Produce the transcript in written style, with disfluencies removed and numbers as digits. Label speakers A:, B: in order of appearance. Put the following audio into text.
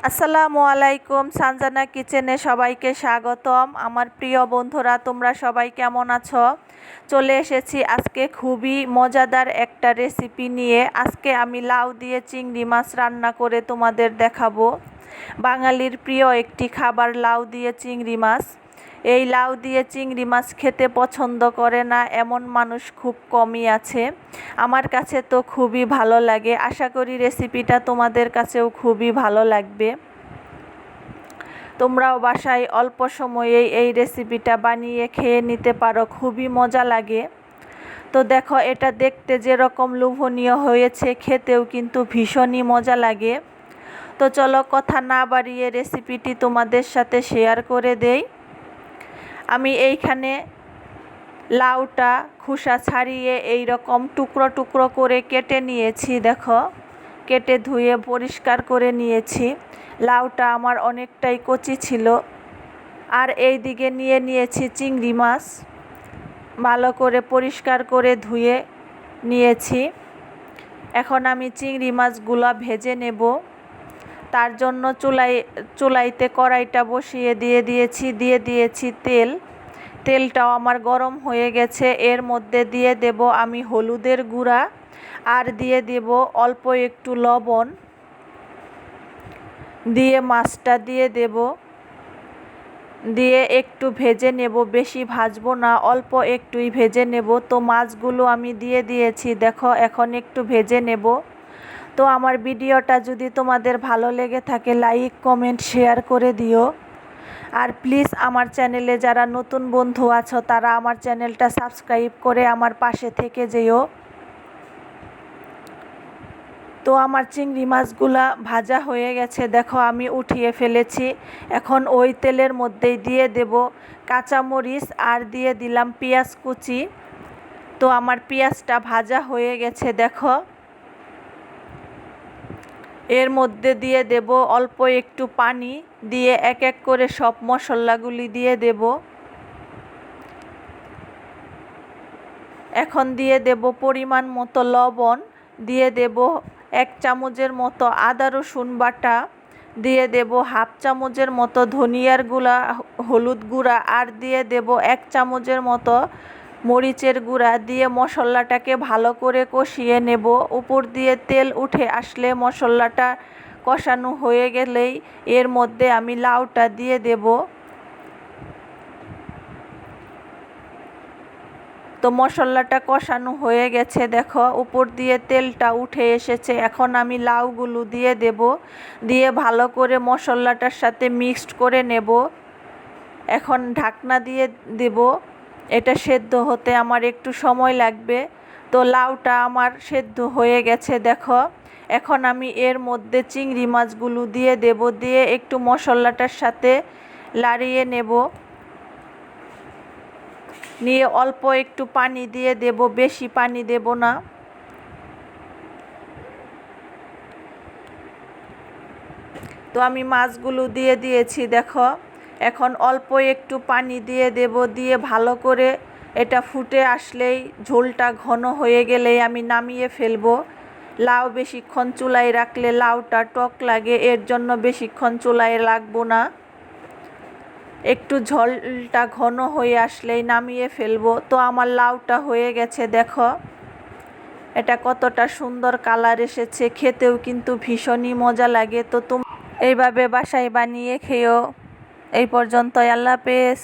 A: আসসালামু আলাইকুম, সানজানা কিচেনে সবাইকে স্বাগতম। আমার প্রিয় বন্ধুরা, তোমরা সবাই কেমন আছো? চলে এসেছি আজকে খুবই মজাদার একটা রেসিপি নিয়ে। আজকে আমি লাউ দিয়ে চিংড়ি মাছ রান্না করে তোমাদের দেখাবো। বাঙালির প্রিয় একটি খাবার লাউ দিয়ে চিংড়ি মাছ। এই লাউ দিয়ে চিংড়ি মাছ খেতে পছন্দ করে না এমন মানুষ খুব কমই আছে। আমার কাছে তো খুবই ভালো লাগে। আশা করি রেসিপিটা তোমাদের কাছেও খুবই ভালো লাগবে। তোমরাও বাসায় অল্প সময়েই এই রেসিপিটা বানিয়ে খেয়ে নিতে পারো, খুবই মজা লাগে। তো দেখো, এটা দেখতে যেরকম লোভনীয় হয়েছে, খেতেও কিন্তু ভীষণই মজা লাগে। তো চলো কথা না বাড়িয়ে রেসিপিটি তোমাদের সাথে শেয়ার করে দেই। আমি এইখানে লাউটা খোসা ছাড়িয়ে এই রকম টুকরো টুকরো করে কেটে নিয়েছি। দেখো, কেটে ধুয়ে পরিষ্কার করে নিয়েছি। লাউটা আমার অনেকটাই কচি ছিল। আর এই দিকে নিয়েছি চিংড়ি মাছ, ভালো করে পরিষ্কার করে ধুয়ে নিয়েছি। এখন আমি চিংড়ি মাছগুলো ভেজে নেব। তার জন্য চুলাইতে কড়াইটা বসিয়ে দিয়ে দিয়েছি তেল। তেলটাও আমার গরম হয়ে গেছে। এর মধ্যে দিয়ে দেব আমি হলুদের গুঁড়া, আর দিয়ে দেব অল্প একটু লবণ, দিয়ে মাছটা দিয়ে দেব, দিয়ে একটু ভেজে নেব। বেশি ভাজবো না, অল্প একটুই ভেজে নেব। তো মাছগুলো আমি দিয়ে দিয়েছি। দেখো, এখন একটু ভেজে নেব। তো আমার ভিডিওটা যদি তোমাদের ভালো লেগে থাকে, লাইক কমেন্ট শেয়ার করে দিও। আর প্লিজ আমার চ্যানেলে যারা নতুন বন্ধু আছো, তারা আমার চ্যানেলটা সাবস্ক্রাইব করে আমার পাশে থেকে যেও। তো আমার চিংড়ি মাছগুলা ভাজা হয়ে গেছে। দেখো, আমি উঠিয়ে ফেলেছি। এখন ওই তেলের মধ্যেই দিয়ে দেব কাঁচামরিচ, আর দিয়ে দিলাম পেঁয়াজ কুচি। তো আমার পেঁয়াজটা ভাজা হয়ে গেছে। দেখো, এর মধ্যে দিয়ে দেব অল্প একটু পানি, দিয়ে এক এক করে সব মশলাগুলি দিয়ে দেব। এখন দিয়ে দেব পরিমাণ মতো লবণ, দিয়ে দেব 1 চামচের মতো আদা রসুন বাটা, দিয়ে দেব হাফ চামচের মতো ধনিয়ার গুঁড়া, হলুদ গুঁড়া, আর দিয়ে দেব 1 চামচের মতো মরিচের গুঁড়া, দিয়ে মশলাটাকে ভালো করে কষিয়ে নেব। উপর দিয়ে তেল উঠে আসলে, মশলাটা কষানো হয়ে গেলেই এর মধ্যে আমি লাউটা দিয়ে দেব। তো মশলাটা কষানো হয়ে গেছে। দেখো, উপর দিয়ে তেলটা উঠে এসেছে। এখন আমি লাউগুলো দিয়ে দেব, দিয়ে ভালো করে মশলাটার সাথে মিক্সড করে নেব। এখন ঢাকনা দিয়ে দেব। এটা সেদ্ধ হতে আমার একটু সময় লাগবে। তো লাউটা আমার সেদ্ধ হয়ে গেছে। দেখো, এখন আমি এর মধ্যে চিংড়ি মাছগুলো দিয়ে দেব, দিয়ে একটু মশলাটার সাথে লাড়িয়ে নেব। নিয়ে অল্প একটু পানি দিয়ে দেব, বেশি পানি দেব না। তো আমি মাছগুলো দিয়ে দিয়েছি। দেখো, এখন অল্প একটু পানি দিয়ে দেব, দিয়ে ভালো করে এটা ফুটে আসলেই, ঝোলটা ঘন হয়ে গেলেই আমি নামিয়ে ফেলবো। লাউ বেশিক্ষণ চুলায় রাখলে লাউটা টক লাগে, এর জন্য বেশিক্ষণ চুলায় রাখবো না। একটু ঝোলটা ঘন হয়ে আসলেই নামিয়ে ফেলবো। তো আমার লাউটা হয়ে গেছে। দেখো, এটা কতটা সুন্দর কালার এসেছে, খেতেও কিন্তু ভীষণই মজা লাগে। তো তুমি এইভাবে বাসায় বানিয়ে খেও। এই পর্যন্তই, আল্লাহ হাফেজ।